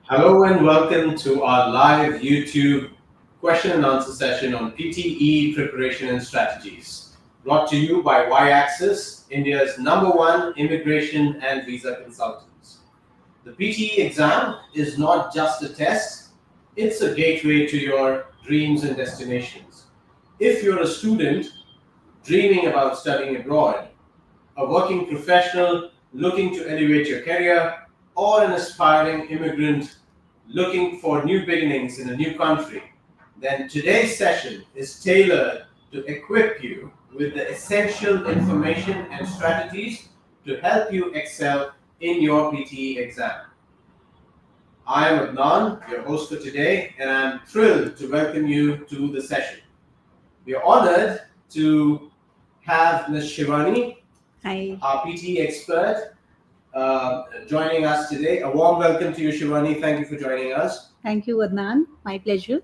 Hello and welcome to our live YouTube question and answer session on PTE preparation and strategies. Brought to you by Y-Axis, India's #1 immigration and visa consultants. The PTE exam is not just a test, it's a gateway to your dreams and destinations. If you're a student dreaming about studying abroad, a working professional looking to elevate your career, or an aspiring immigrant looking for new beginnings in a new country, then today's session is tailored to equip you with the essential information and strategies to help you excel in your PTE exam. I am Adnan, your host for today, and I'm thrilled to welcome you to the session. We are honored to have Ms. Shivani, Hi. our PTE expert, joining us today. A warm welcome to you, Shivani. Thank you for joining us. Thank you, Adnan. My pleasure.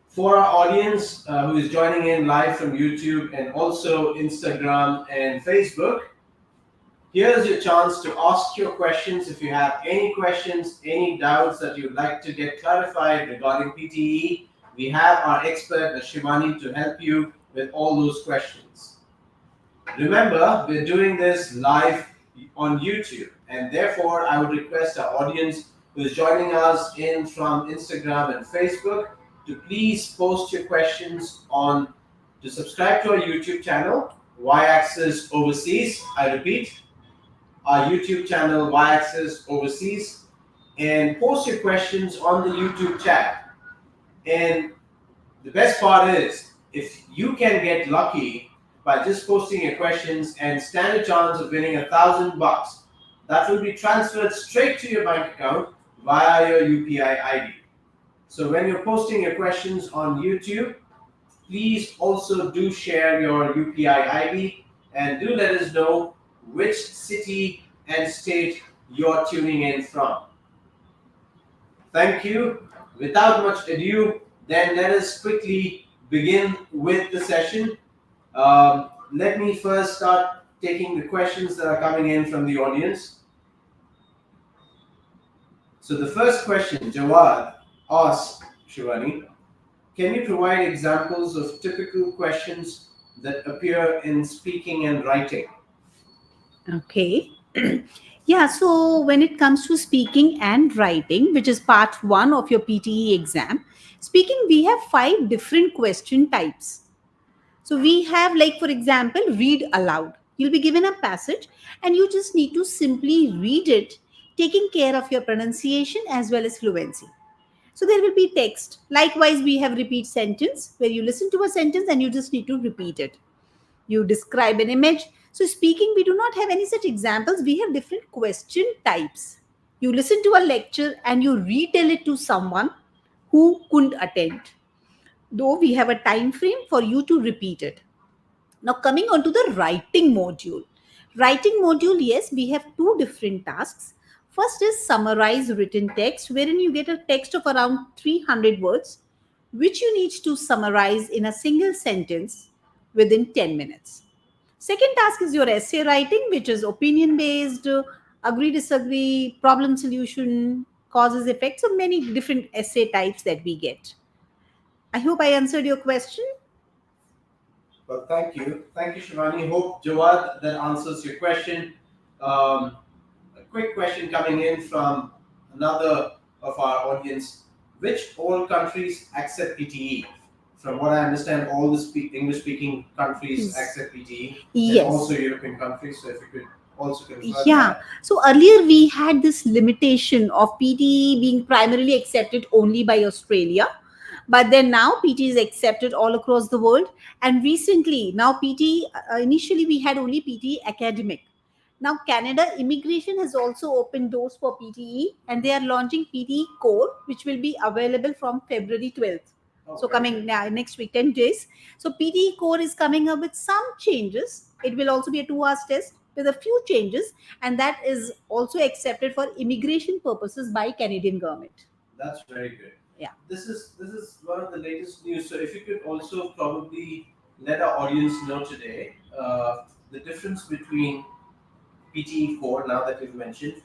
For our audience who is joining in live from YouTube and also Instagram and Facebook, here's your chance to ask your questions. If you have any questions, any doubts that you'd like to get clarified regarding PTE, we have our expert, Shivani, to help you with all those questions. Remember, we're doing this live on YouTube, and therefore I would request our audience who is joining us in from Instagram and Facebook to please post your questions to subscribe to our YouTube channel, Y-Axis Overseas. I repeat, our YouTube channel, Y-Axis Overseas, and post your questions on the YouTube chat. And the best part is, if you can get lucky by just posting your questions and stand a chance of winning $1,000, that will be transferred straight to your bank account via your UPI ID. So when you're posting your questions on YouTube, please also do share your UPI ID and do let us know which city and state you're tuning in from. Thank you. Without much ado, then let us quickly begin with the session. Let me first start taking the questions that are coming in from the audience. So the first question, Jawad asks Shivani, can you provide examples of typical questions that appear in speaking and writing? Okay. Yeah, so when it comes to speaking and writing, which is part one of your PTE exam, speaking, we have 5 different question types. So we have, like, for example, read aloud. You'll be given a passage and you just need to simply read it, taking care of your pronunciation as well as fluency. So there will be text. Likewise, we have repeat sentence where you listen to a sentence and you just need to repeat it. You describe an image. So speaking, we do not have any such examples. We have different question types. You listen to a lecture and you retell it to someone who couldn't attend, though we have a time frame for you to repeat it. Now coming on to the writing module. Writing module, yes, we have 2 different tasks. First is summarize written text, wherein you get a text of around 300 words, which you need to summarize in a single sentence within 10 minutes. Second task is your essay writing, which is opinion based, agree, disagree, problem solution, causes, effects, so many different essay types that we get. I hope I answered your question. Well, thank you. Thank you, Shivani. Hope, Jawad, that answers your question. A quick question coming in from another of our audience. Which all countries accept PTE? From what I understand, all the English-speaking countries Yes. accept PTE, and Yes. also European countries. So if you could also confirm Yeah. that. So earlier we had this limitation of PTE being primarily accepted only by Australia. But then now PTE is accepted all across the world. And recently, now PTE, initially we had only PTE academic. Now Canada immigration has also opened doors for PTE and they are launching PTE core, which will be available from February 12th. So Okay. coming now next week, 10 days. So PTE core is coming up with some changes. It will also be a 2 hours test with a few changes, and that is also accepted for immigration purposes by Canadian government. That's very good. Yeah. This is one of the latest news. So if you could also probably let our audience know today the difference between PTE core, now that you've mentioned,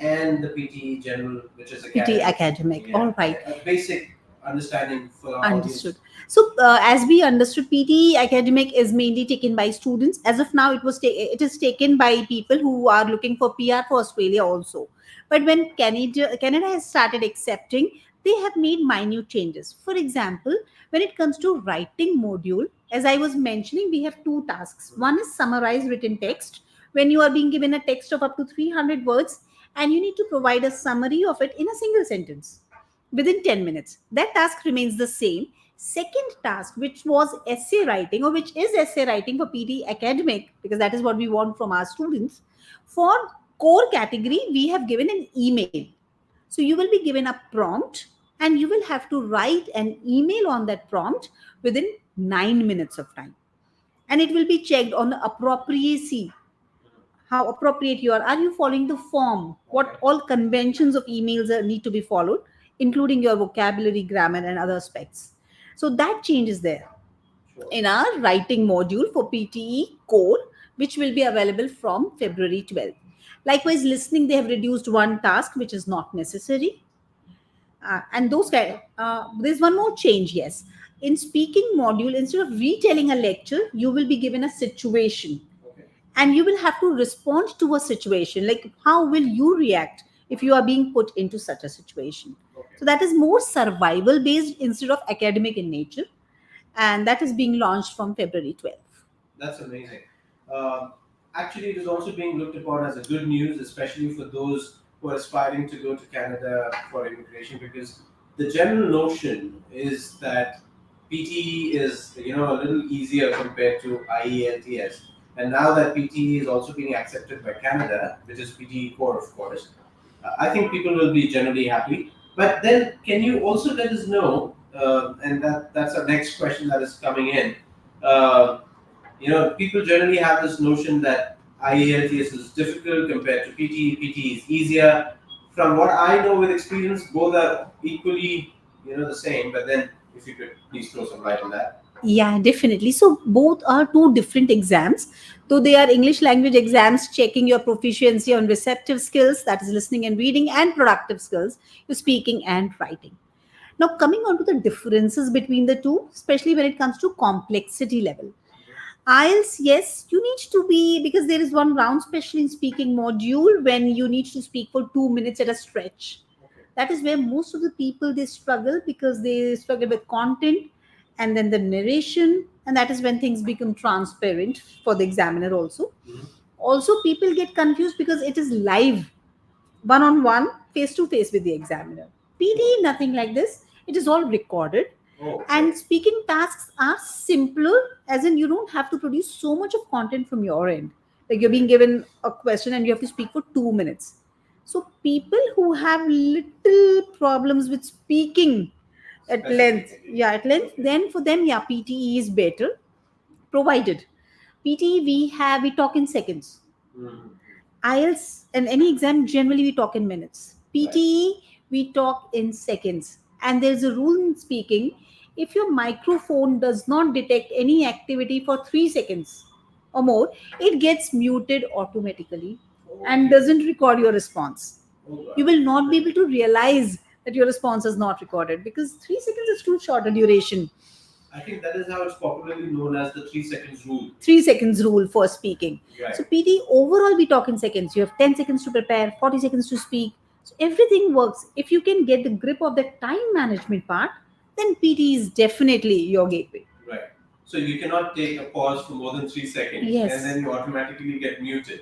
and the PTE general, which is PTE academic. academic. Yeah, All right. a basic understanding for our Understood. audience. So, as we understood, PTE academic is mainly taken by students. As of now, it is taken by people who are looking for PR for Australia also. But when Canada has started accepting, they have made minute changes. For example, when it comes to writing module, as I was mentioning, we have two tasks. One is summarize written text. When you are being given a text of up to 300 words, and you need to provide a summary of it in a single sentence within 10 minutes. That task remains the same. Second task, which was essay writing, or which is essay writing for PD academic, because that is what we want from our students. For core category, we have given an email. So you will be given a prompt and you will have to write an email on that prompt within 9 minutes of time. And it will be checked on the appropriacy, how appropriate you are. Are you following the form? What all conventions of emails need to be followed, including your vocabulary, grammar, and other aspects. So that change is there in our writing module for PTE core, which will be available from February 12th. Likewise, listening, they have reduced one task, which is not necessary. And those kind, there's one more change, yes. In speaking module, instead of retelling a lecture, you will be given a situation, and you will have to respond to a situation, like how will you react if you are being put into such a situation. So that is more survival based instead of academic in nature, and that is being launched from February 12th. That's amazing. Actually, it is also being looked upon as a good news, especially for those who are aspiring to go to Canada for immigration, because the general notion is that PTE is, a little easier compared to IELTS, and now that PTE is also being accepted by Canada, which is PTE core, of course, I think people will be generally happy. But then, can you also let us know, and that's our next question that is coming in. Uh, People generally have this notion that IELTS is difficult compared to PTE. PTE is easier. From what I know with experience, both are equally, the same. But then, if you could please throw some light on that. Yeah, definitely. So both are two different exams. Though they are English language exams checking your proficiency on receptive skills, that is listening and reading, and productive skills, your speaking and writing. Now, coming on to the differences between the two, especially when it comes to complexity level. IELTS, yes, you need to be, because there is one round, especially in speaking module, when you need to speak for 2 minutes at a stretch. That is where most of the people they struggle, because they struggle with content and then the narration, and that is when things become transparent for the examiner also. Also, people get confused because it is live, one on one, face to face with the examiner. PD, nothing like this. It is all recorded. And speaking tasks are simpler, as in you don't have to produce so much of content from your end. Like you're being given a question and you have to speak for 2 minutes. So people who have little problems with speaking at length, then for them, yeah, PTE is better, provided PTE we talk in seconds. IELTS and any exam generally we talk in minutes. PTE we talk in seconds. And there's a rule in speaking: if your microphone does not detect any activity for 3 seconds or more, it gets muted automatically and doesn't record your response. You will not be able to realize that your response is not recorded, because 3 seconds is too short a duration. I think that is how it's popularly known as the 3 seconds rule. 3 seconds rule for speaking. Right. So PD overall we talk in seconds. You have 10 seconds to prepare, 40 seconds to speak. So everything works. If you can get the grip of the time management part, then PD is definitely your gateway. Right. So you cannot take a pause for more than 3 seconds, Yes. and then you automatically get muted.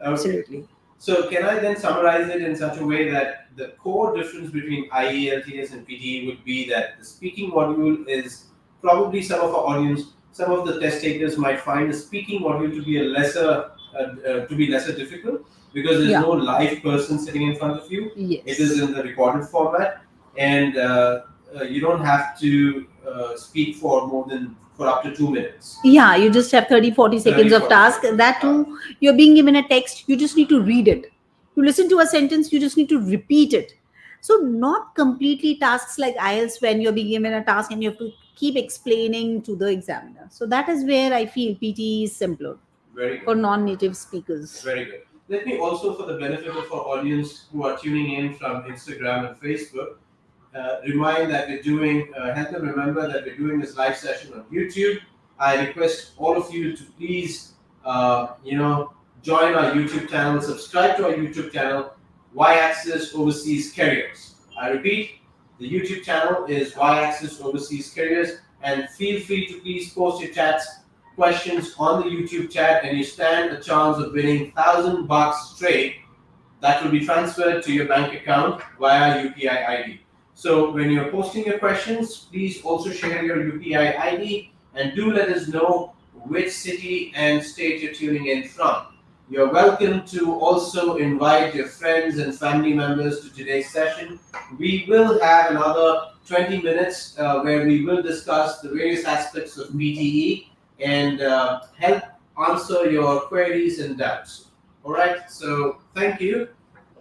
Okay. Absolutely. So can I then summarize it in such a way that the core difference between IELTS and PTE would be that the speaking module is probably some of our audience, some of the test takers might find the speaking module to be lesser difficult, because there's no live person sitting in front of you. Yes. It is in the recorded format, and you don't have to speak for up to 2 minutes. Yeah, you just have 30-40 seconds 30, of 40 task. seconds. That too, you're being given a text, you just need to read it. You listen to a sentence, you just need to repeat it. So not completely tasks like IELTS, when you're being given a task and you have to keep explaining to the examiner. So that is where I feel PT is simpler. Very good. For non-native speakers. Very good. let me also, for the benefit of our audience who are tuning in from Instagram and Facebook, remind that we're doing, help them remember that we're doing this live session on YouTube. I request all of you to please, join our YouTube channel, subscribe to our YouTube channel, Y-Axis Overseas Careers. I repeat, the YouTube channel is Y-Axis Overseas Careers, and feel free to please post your chats, questions on the YouTube chat, and you stand a chance of winning $1,000 straight that will be transferred to your bank account via UPI ID. So when you're posting your questions, please also share your UPI ID and do let us know which city and state you're tuning in from. You're welcome to also invite your friends and family members to today's session. We will have another 20 minutes where we will discuss the various aspects of PTE and help answer your queries and doubts. All right, so thank you.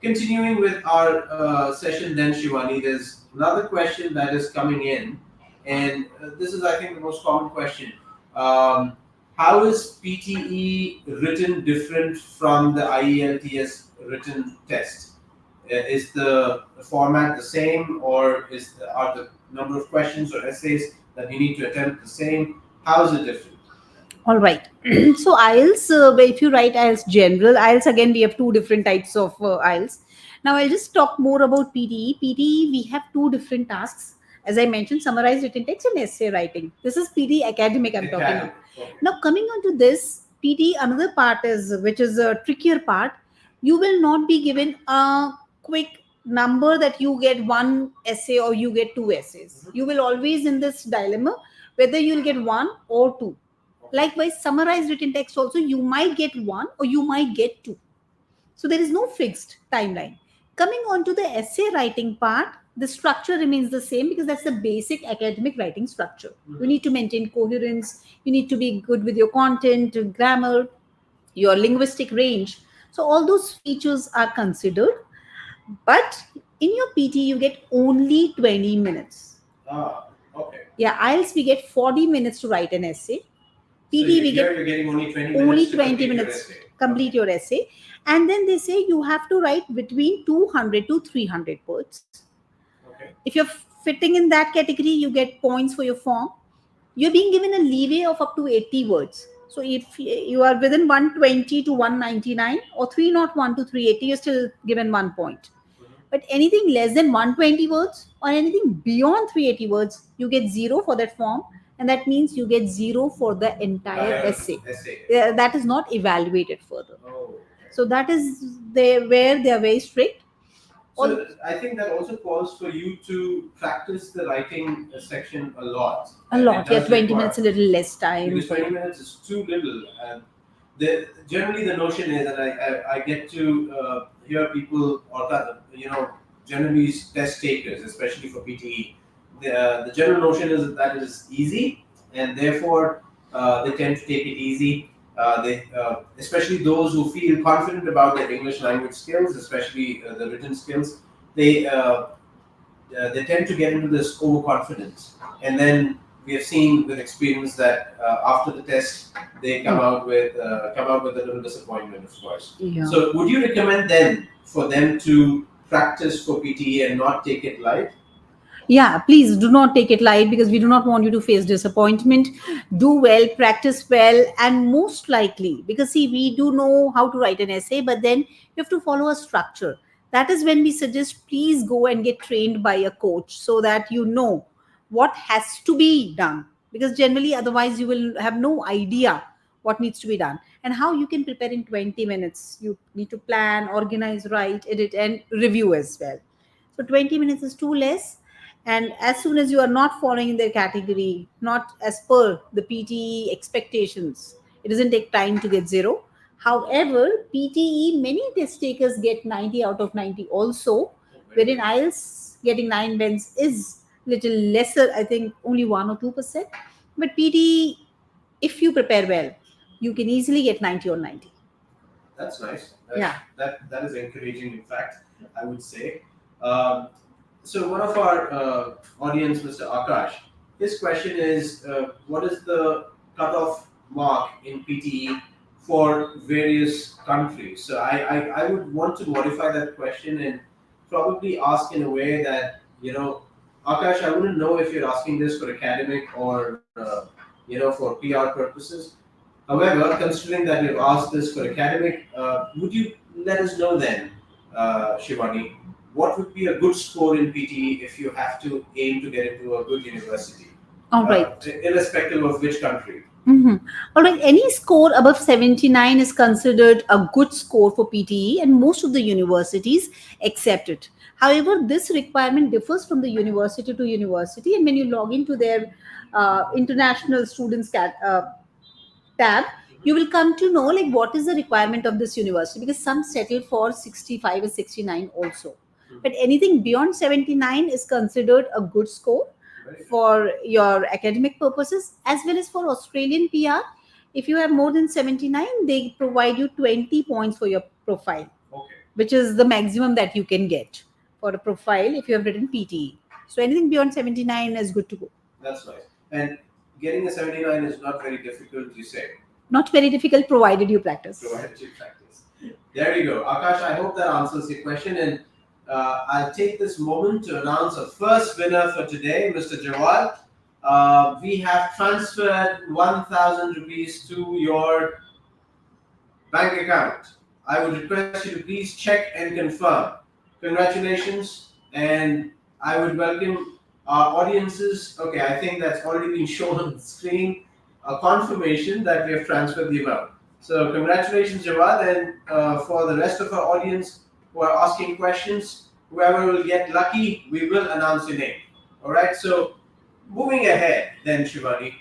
Continuing with our session then, Shivani, there's another question that is coming in, and this is, I think, the most common question. How is PTE written different from the IELTS written test? Is the format the same, or are the number of questions or essays that you need to attempt the same? How is it different? All right. So IELTS, if you write IELTS general, IELTS again we have two different types of IELTS. Now I'll just talk more about PTE. PTE we have two different tasks. As I mentioned, summarized written text and essay writing. This is PTE academic I'm talking about. Okay. Now coming on to this, PTE another part is which is a trickier part. You will not be given a quick number that you get one essay or you get two essays. You will always in this dilemma whether you'll get one or two. Likewise, summarized written text also, you might get one or you might get two. So there is no fixed timeline. Coming on to the essay writing part, the structure remains the same because that's the basic academic writing structure. You need to maintain coherence, you need to be good with your content, grammar, your linguistic range. So all those features are considered. But in your PT, you get only 20 minutes. Okay. Yeah, IELTS we get 40 minutes to write an essay. PT so you're getting only 20 minutes only to 20 complete minutes your essay. complete your essay, and then they say you have to write between 200 to 300 words. Okay. If you're fitting in that category, you get points for your form. You're being given a leeway of up to 80 words. So if you are within 120 to 199 or 301 to 380, you're still given 1 point. But anything less than 120 words or anything beyond 380 words, you get 0 for that form, and that means you get 0 for the entire essay. That is not evaluated further. Oh. So that is where they are very strict. So I think that also calls for you to practice the writing section a lot. A lot, yeah. 20 minutes, a little less time. Because 20 minutes is too little. Generally, the notion is, and I get to hear people, or generally test takers, especially for PTE. The general notion is that it is easy, and therefore they tend to take it easy. Especially those who feel confident about their English language skills, especially the written skills, they tend to get into this overconfidence, and then we have seen with experience that after the test they come out with a little disappointment, of course. Yeah. So, would you recommend then for them to practice for PTE and not take it light? Yeah, please do not take it light because we do not want you to face disappointment. Do well, practice well, and most likely, because see, we do know how to write an essay, but then you have to follow a structure. That is when we suggest please go and get trained by a coach so that you know what has to be done. Because generally, otherwise, you will have no idea what needs to be done and how you can prepare in 20 minutes. You need to plan, organize, write, edit, and review as well. So 20 minutes is too less. And as soon as you are not following in their category, not as per the PTE expectations, it doesn't take time to get 0. However, PTE, many test takers get 90 out of 90 also, wherein IELTS getting 9 bends is little lesser, I think only 1 or 2%. But PTE, if you prepare well, you can easily get 90 or 90. That's nice. Yeah. That is encouraging, in fact, I would say. So one of our audience, Mr. Akash, his question is, what is the cutoff mark in PTE for various countries. So I would want to modify that question and probably ask in a way that, Akash, I wouldn't know if you're asking this for academic or, for PR purposes. However, considering that you've asked this for academic, would you let us know then, Shivani, what would be a good score in PTE if you have to aim to get into a good university, All right. irrespective of which country? Mhm. All right. Any score above 79 is considered a good score for PTE, and most of the universities accept it. However, this requirement differs from the university to university, and when you log into their international students tab, you will come to know like what is the requirement of this university, because some settle for 65 or 69 also. But anything beyond 79 is considered a good score for your academic purposes as well as for Australian PR. If you have more than 79, they provide you 20 points for your profile, Okay. which is the maximum that you can get for a profile if you have written PTE. So anything beyond 79 is good to go. That's nice. And getting a 79 is not very difficult, you say. Not very difficult provided you practice. Provided you practice. There you go. Akash, I hope that answers your question. And I'll take this moment to announce our first winner for today, Mr. Jawad. We have transferred 1,000 rupees to your bank account. I would request you to please check and confirm. Congratulations, and I would welcome our audiences. Okay, I think that's already been shown on the screen. A confirmation that we have transferred the amount. So congratulations, Jawad, and for the rest of our audience who are asking questions, whoever will get lucky, we will announce your name. All right. So moving ahead, then Shivani.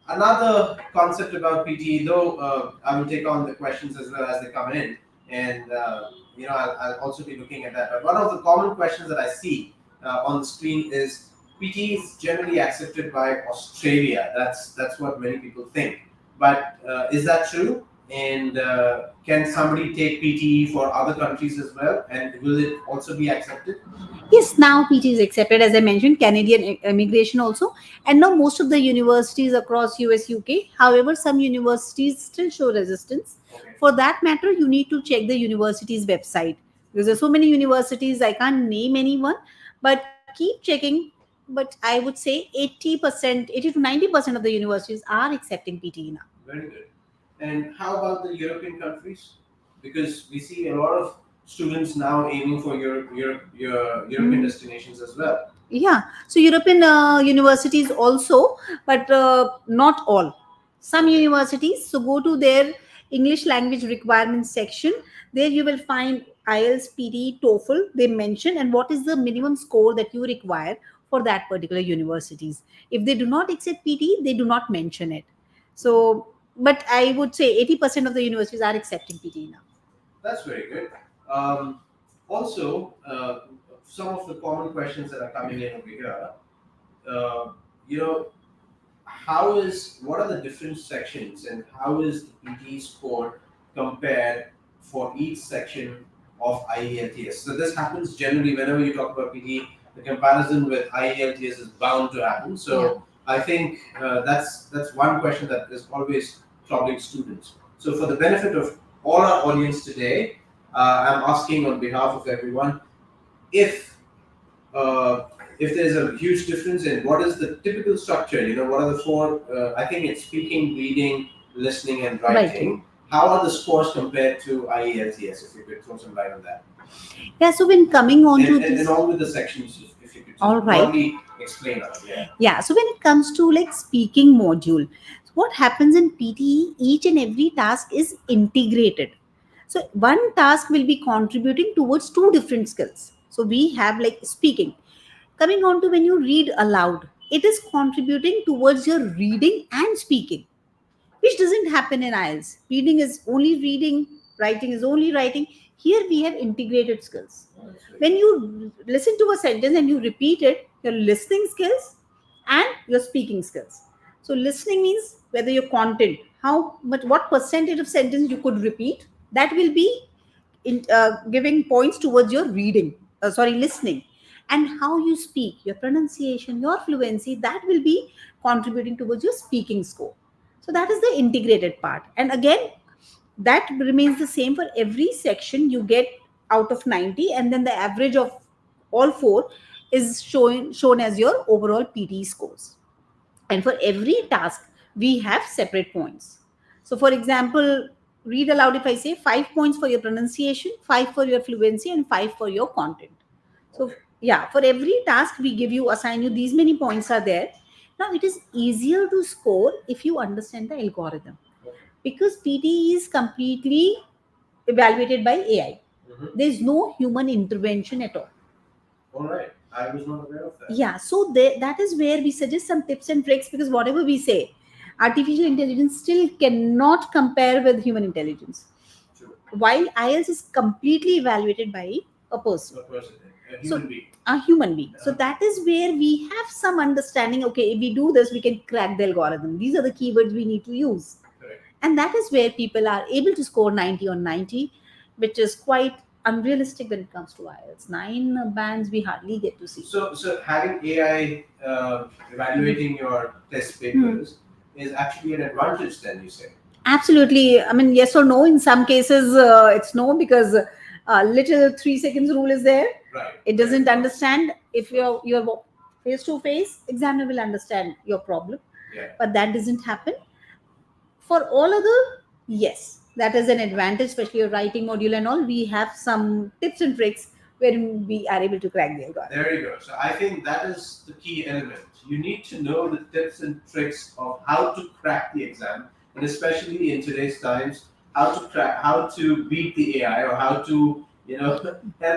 Another concept about PTE, though I will take on the questions as well as they come in, and I'll also be looking at that. But one of the common questions that I see on the screen is PTE is generally accepted by Australia. That's what many people think. But is that true? And can somebody take PTE for other countries as well? And will it also be accepted? Yes, now PT is accepted, as I mentioned, Canadian immigration also. And now most of the universities across US, UK. However, some universities still show resistance. Okay. For that matter, you need to check the university's website, because there's so many universities, I can't name anyone, but keep checking. But I would say 80%, 80 to 90% of the universities are accepting PTE now. Very good. And how about the European countries? Because we see a lot of students now aiming for European destinations as well. Yeah, so European universities also, but not all. Some universities, so go to their English language requirements section. There you will find IELTS, PTE, TOEFL. They mention and what is the minimum score that you require for that particular universities. If they do not accept PTE, they do not mention it. So, but I would say 80% of the universities are accepting PTE now. That's very good. Also, some of the common questions that are coming in over here, uh, you know, what are the different sections and how is the PT score compared for each section of IELTS? So this happens generally whenever you talk about PT, the comparison with IELTS is bound to happen. So I think that's one question that is always troubling students. So for the benefit of all our audience today, I'm asking on behalf of everyone if uh, if there's a huge difference in what is the typical structure, what are the four, I think it's speaking, reading, listening, and writing. How are the scores compared to IELTS? If you could throw some light on that. Yeah, so when coming on to and all with the sections, if you could all right, broadly explain that. Yeah, so when it comes to like speaking module, what happens in PTE, each and every task is integrated. So one task will be contributing towards two different skills. So we have like speaking. Coming on to when you read aloud, it is contributing towards your reading and speaking, which doesn't happen in IELTS. Reading is only reading, writing is only writing. Here we have integrated skills. When you listen to a sentence and you repeat it, your listening skills and your speaking skills. So listening means whether your content, how much, what percentage of sentence you could repeat, that will be giving points towards your reading, listening. And how you speak, your pronunciation, your fluency, that will be contributing towards your speaking score. So that is the integrated part. And again, that remains the same for every section. You get out of 90, and then the average of all four is shown as your overall PT scores. And for every task, we have separate points. So for example, read aloud, if I say 5 points for your pronunciation, 5 for your fluency, and 5 for your content. So yeah, for every task we give you, assign you, these many points are there. Now it is easier to score if you understand the algorithm, because PT is completely evaluated by AI. There is no human intervention at all. All right. I was not aware of that. Yeah, so that is where we suggest some tips and tricks, because whatever we say, artificial intelligence still cannot compare with human intelligence. True. While IELTS is completely evaluated by a person. A person, a So human being. a human being. So Yeah. that is where we have some understanding. Okay, if we do this, we can crack the algorithm. These are the keywords we need to use. Correct. And that is where people are able to score 90 on 90, which is quite unrealistic when it comes to IELTS. 9 bands we hardly get to see. So having AI evaluating your test papers is actually an advantage, then you say? Absolutely. I mean, yes or no. In some cases, it's no, because little 3 seconds rule is there. Right. It doesn't understand. If you're face to face, examiner will understand your problem. Yeah. But that doesn't happen. For all other, yes, that is an advantage, especially your writing module and all. We have some tips and tricks where we are able to crack the algorithm. There you go. So I think that is the key element. You need to know the tips and tricks of how to crack the exam, and especially in today's times, how to beat the AI, or how to help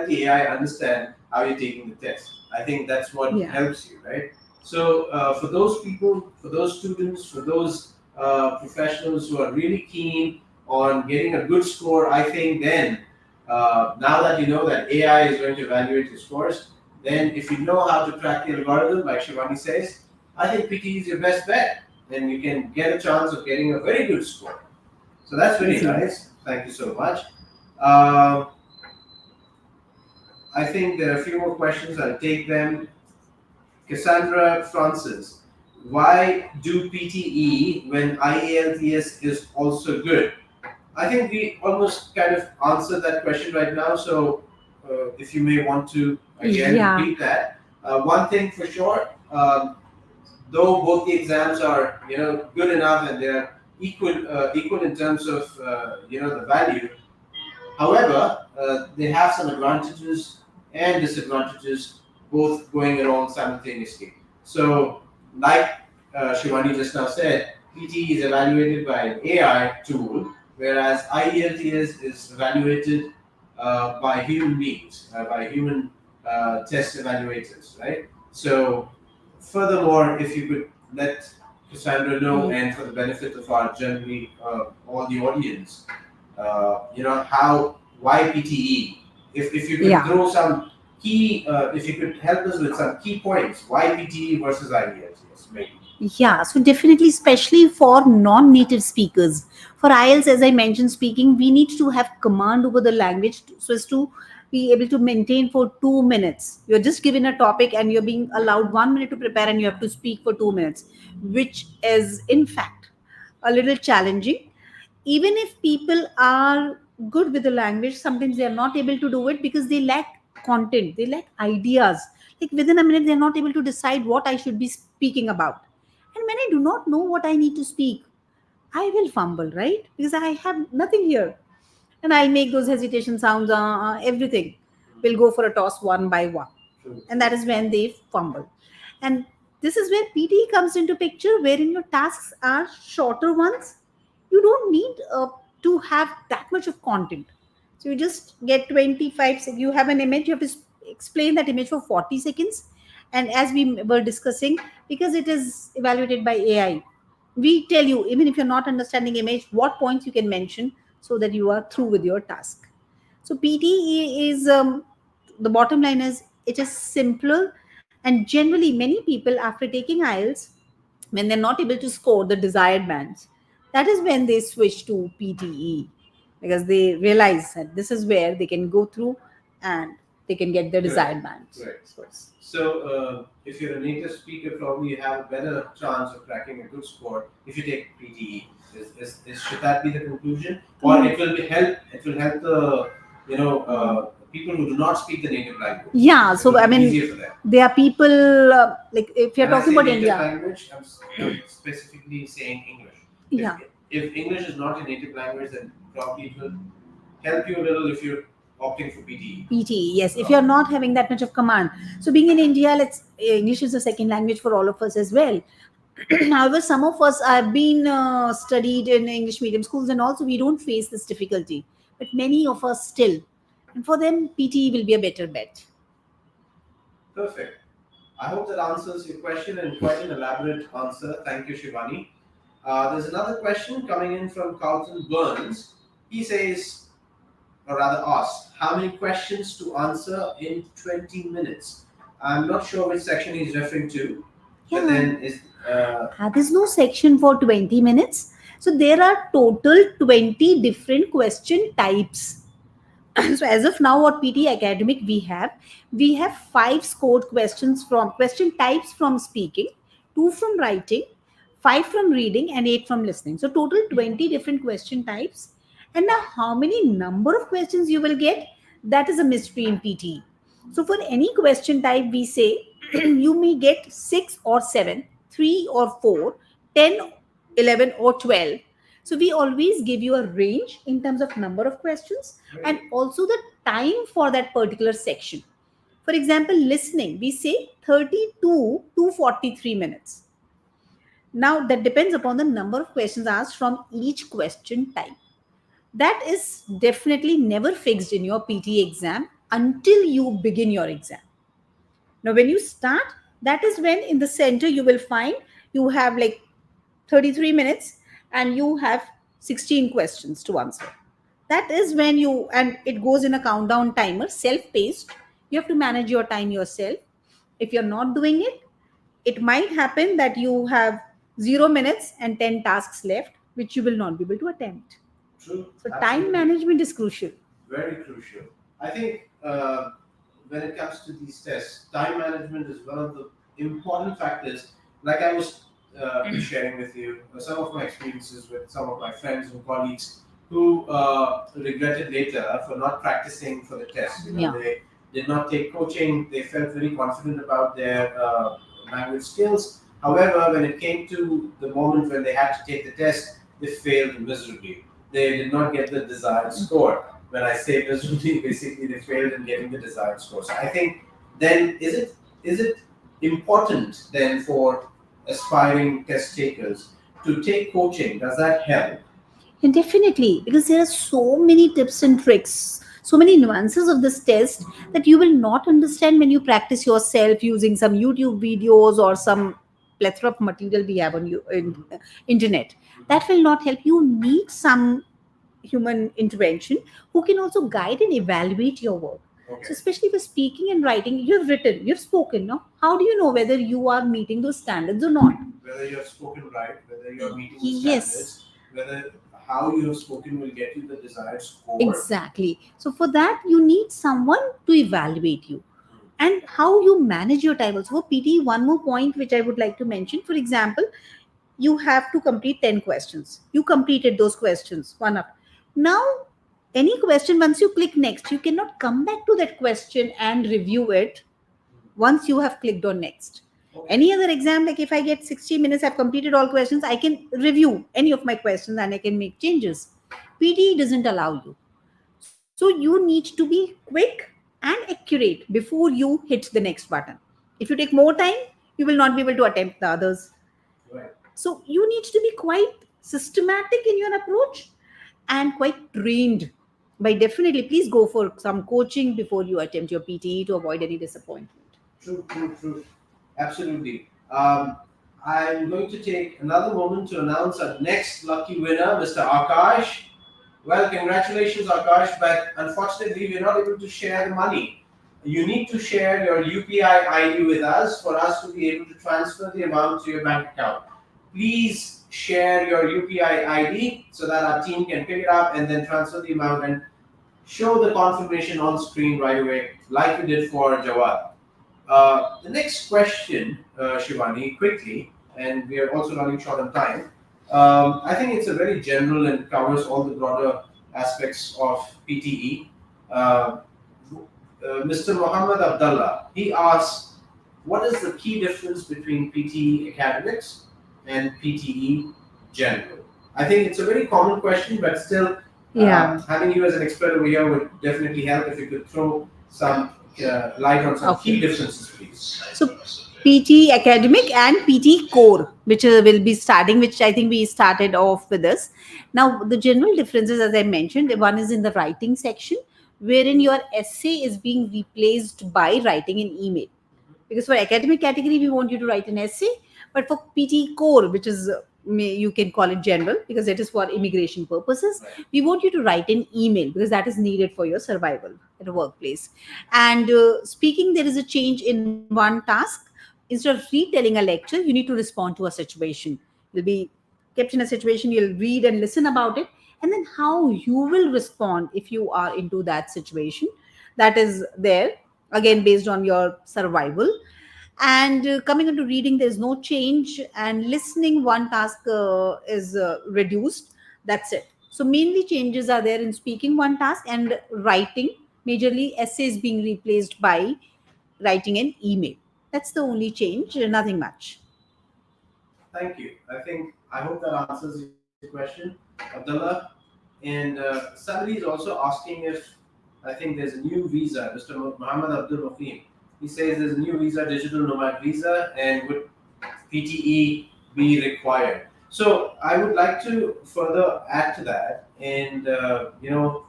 the AI understand how you're taking the test. I think that's what helps you, right? So for those people, for those students, for those professionals who are really keen on getting a good score, I think then now that you know that AI is going to evaluate your scores, then if you know how to crack the algorithm, like Shivani says, I think PT is your best bet. Then you can get a chance of getting a very good score. So that's really nice. Thank you so much. I think there are a few more questions. I'll take them. Cassandra Francis, why do PTE when IELTS is also good? I think we almost kind of answered that question right now. So if you may want to again repeat that. One thing for sure, though both the exams are good enough and they're equal in terms of the value. However, they have some advantages and disadvantages, both going along simultaneously. So, like Shivani just now said, PT is evaluated by an AI tool, whereas IELTS is evaluated by human beings, by human test evaluators, right? So, furthermore, if you could let Cassandra know, and for the benefit of our generally all the audience, why PTE? If you could throw some key, if you could help us with some key points, why PTE versus IELTS, maybe. Yeah, so definitely, especially for non-native speakers. For IELTS, as I mentioned, speaking, we need to have command over the language so as to be able to maintain for 2 minutes. You're just given a topic and you're being allowed 1 minute to prepare, and you have to speak for 2 minutes, which is in fact a little challenging. Even if people are good with the language, sometimes they are not able to do it because they lack content, they lack ideas. Like within a minute, they're not able to decide what I should be speaking about. And when I do not know what I need to speak, I will fumble, right? Because I have nothing here. And I'll make those hesitation sounds, everything will go for a toss one by one. And that is when they fumble. And this is where PT comes into picture, wherein your tasks are shorter ones. You don't need to have that much of content. So you just get 25 seconds. You have an image, you have to explain that image for 40 seconds. And as we were discussing, because it is evaluated by AI, we tell you, even if you're not understanding image, what points you can mention so that you are through with your task. So PTE is, the bottom line is, it is simpler. And generally, many people after taking IELTS, when they're not able to score the desired bands, that is when they switch to PTE, because they realize that this is where they can go through and they can get the desired band. Right. So if you're a native speaker, probably you have a better chance of cracking a good score if you take PTE. Should that be the conclusion, or it will help? It will help the people who do not speak the native language. Yeah. So I mean, there are people like if you're talking about India. Language, I'm specifically saying English. Yeah. If English is not a native language, then probably it will help you a little if you're opting for PTE. PTE, yes. If you're not having that much of command. So being in India, English is a second language for all of us as well. However, some of us have been studied in English medium schools, and also we don't face this difficulty. But many of us still, and for them, PTE will be a better bet. Perfect. I hope that answers your question, and quite an elaborate answer. Thank you, Shivani. There's another question coming in from Carlton Burns. He says, or rather asks, how many questions to answer in 20 minutes? I'm not sure which section he's referring to. Yeah. But then there's no section for 20 minutes. So there are total 20 different question types. So as of now, what PTE Academic we have 5 scored questions from question types from speaking, 2 from writing, 5 from reading, and 8 from listening. So total 20 different question types. And now how many number of questions you will get, that is a mystery in PTE. So for any question type, we say you may get 6 or 7, 3 or 4, 10, 11 or 12. So we always give you a range in terms of number of questions and also the time for that particular section. For example, listening, we say 32 to 43 minutes. Now that depends upon the number of questions asked from each question type. That is definitely never fixed in your PTE exam until you begin your exam. Now, when you start, that is when in the center you will find you have like 33 minutes and you have 16 questions to answer. That is when and it goes in a countdown timer, self-paced. You have to manage your time yourself. If you're not doing it, it might happen that you have 0 minutes and 10 tasks left, which you will not be able to attempt. True. So time management is crucial. Very crucial. I think when it comes to these tests, time management is one of the important factors. Like I was sharing with you some of my experiences with some of my friends and colleagues who regretted later for not practicing for the test. They did not take coaching. They felt very confident about their language skills. However, when it came to the moment when they had to take the test, they failed miserably. They did not get the desired score. When I say miserably, basically they failed in getting the desired score. So I think then is it important then for aspiring test takers to take coaching? Does that help? And definitely, because there are so many tips and tricks, so many nuances of this test that you will not understand when you practice yourself using some YouTube videos or some plethora of material we have on internet. That will not help. You need some human intervention who can also guide and evaluate your work. Okay. So especially for speaking and writing, you've written, you've spoken. No? How do you know whether you are meeting those standards or not? Whether you have spoken right, whether you are meeting the standards, whether how you have spoken will get you the desired score. Exactly. So for that, you need someone to evaluate you. And how you manage your time. Also, for PTE, one more point which I would like to mention. For example, you have to complete 10 questions. You completed those questions, one up. Now, any question, once you click next, you cannot come back to that question and review it once you have clicked on next. Okay. Any other exam, like if I get 60 minutes, I've completed all questions, I can review any of my questions and I can make changes. PTE doesn't allow you. So you need to be quick and accurate before you hit the next button. If you take more time, you will not be able to attempt the others. Right. So you need to be quite systematic in your approach and quite trained. By definitely, please go for some coaching before you attempt your PTE to avoid any disappointment. True. Absolutely. I'm going to take another moment to announce our next lucky winner, Mr. Akash. Well, congratulations, Akash, but unfortunately, we're not able to share the money. You need to share your UPI ID with us for us to be able to transfer the amount to your bank account. Please share your UPI ID so that our team can pick it up and then transfer the amount. And show the confirmation on screen right away, like we did for Jawad. The next question, Shivani, quickly, and we are also running short on time. I think it's a very general and covers all the broader aspects of PTE. Mr. Muhammad Abdullah, he asks, what is the key difference between PTE academics and PTE general? I think it's a very common question, but still, having you as an expert over here would definitely help if you could throw some light on some key differences, please. So PT academic and PT core, which will be starting, which I think we started off with this. Now, the general differences, as I mentioned, one is in the writing section, wherein your essay is being replaced by writing an email. Because for academic category, we want you to write an essay, but for PT core, which is you can call it general because it is for immigration purposes, we want you to write an email because that is needed for your survival at a workplace. And speaking, there is a change in one task. Instead of retelling a lecture, you need to respond to a situation. You'll be kept in a situation, you'll read and listen about it, and then how you will respond if you are into that situation, that is there, again based on your survival. And coming into reading, there's no change, and listening, one task is reduced. That's it. So mainly changes are there in speaking, one task, and writing, majorly essays being replaced by writing an email. That's the only change, nothing much. Thank you. I hope that answers your question, Abdullah. And Sally is also asking if I think there's a new visa, Mr. Muhammad Abdul Muqim. He says there's a new visa, digital nomad visa, and would PTE be required? So I would like to further add to that, and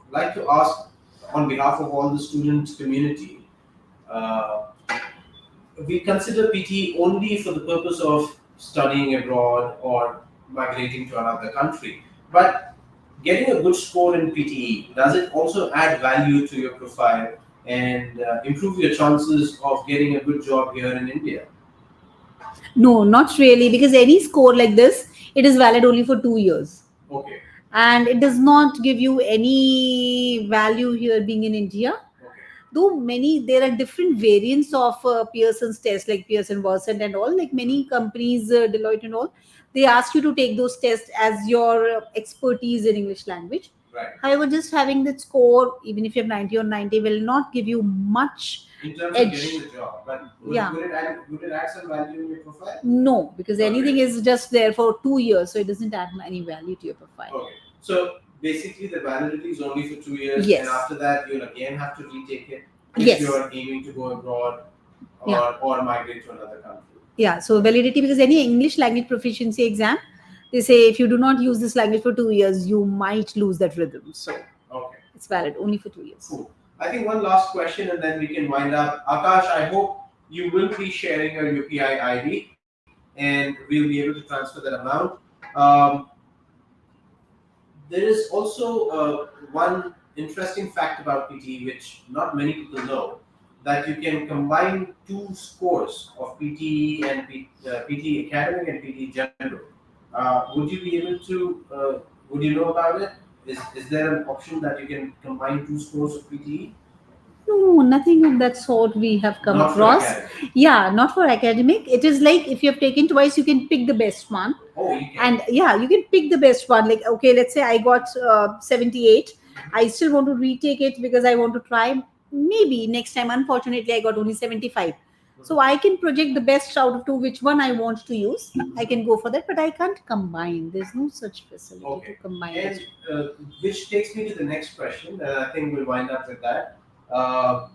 like to ask on behalf of all the student community. Uh, we consider PTE only for the purpose of studying abroad or migrating to another country. But getting a good score in PTE, does it also add value to your profile and improve your chances of getting a good job here in India? No, not really, because any score like this, it is valid only for 2 years. Okay. And it does not give you any value here being in India. Though many, there are different variants of Pearson's test, like Pearson Versant and all, like many companies, Deloitte and all, they ask you to take those tests as your expertise in English language. Right. However, just having that score, even if you have 90 or 90, will not give you much in terms edge. of getting the job. But would it add some value in your profile? No, because anything is just there for 2 years, so it doesn't add any value to your profile. Okay. So basically, the validity is only for 2 years, Yes. and after that, you'll again have to retake it if you're aiming to go abroad or migrate to another country. Yeah, so validity, because any English language proficiency exam, they say if you do not use this language for 2 years, you might lose that rhythm. So okay, it's valid only for 2 years. Cool. I think one last question and then we can wind up. Akash, I hope you will be sharing your UPI ID and we'll be able to transfer that amount. There is also one interesting fact about PTE, which not many people know, that you can combine two scores of PTE and PTE academic and PTE general. Would you be able to? Would you know about it? Is there an option that you can combine two scores of PTE? No, nothing of that sort we have come Not across. For academic. Yeah, not for academic. It is like if you have taken twice, you can pick the best one. Oh, you can. And yeah, you can pick the best one. Like, okay, let's say I got 78. I still want to retake it because I want to try. Maybe next time, unfortunately, I got only 75. So I can project the best out of two, which one I want to use. I can go for that, but I can't combine. There's no such facility to combine. And which takes me to the next question. I think we'll wind up with that. How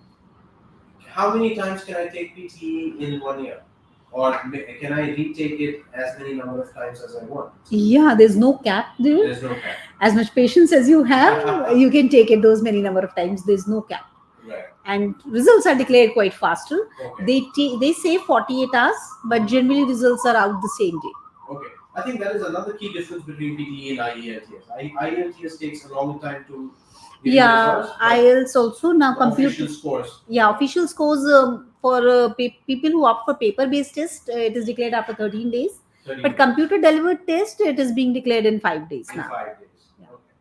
many times can I take PTE in 1 year? Or can I retake it as many number of times as I want? Yeah, there's no cap there. There's no cap. As much patience as you have, you can take it those many number of times. There's no cap. Right. And results are declared quite faster. Okay. They say 48 hours, but generally results are out the same day. Okay. I think that is another key difference between PTE and IELTS. IELTS takes a long time to give results, IELTS also now official scores. Yeah, official scores for people who opt for paper-based test, it is declared after 13 days. 13 but days. computer-delivered test, it is being declared in 5 days in now. 5 days. Yeah. Okay.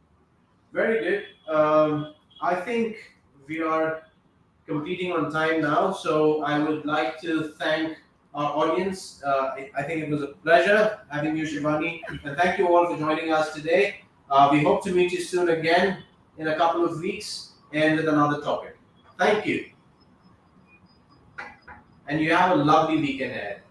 Very good. I think we are completing on time now, so I would like to thank our audience. I think it was a pleasure having you, Shivani, and thank you all for joining us today. We hope to meet you soon again in a couple of weeks and with another topic. Thank you, and you have a lovely weekend ahead.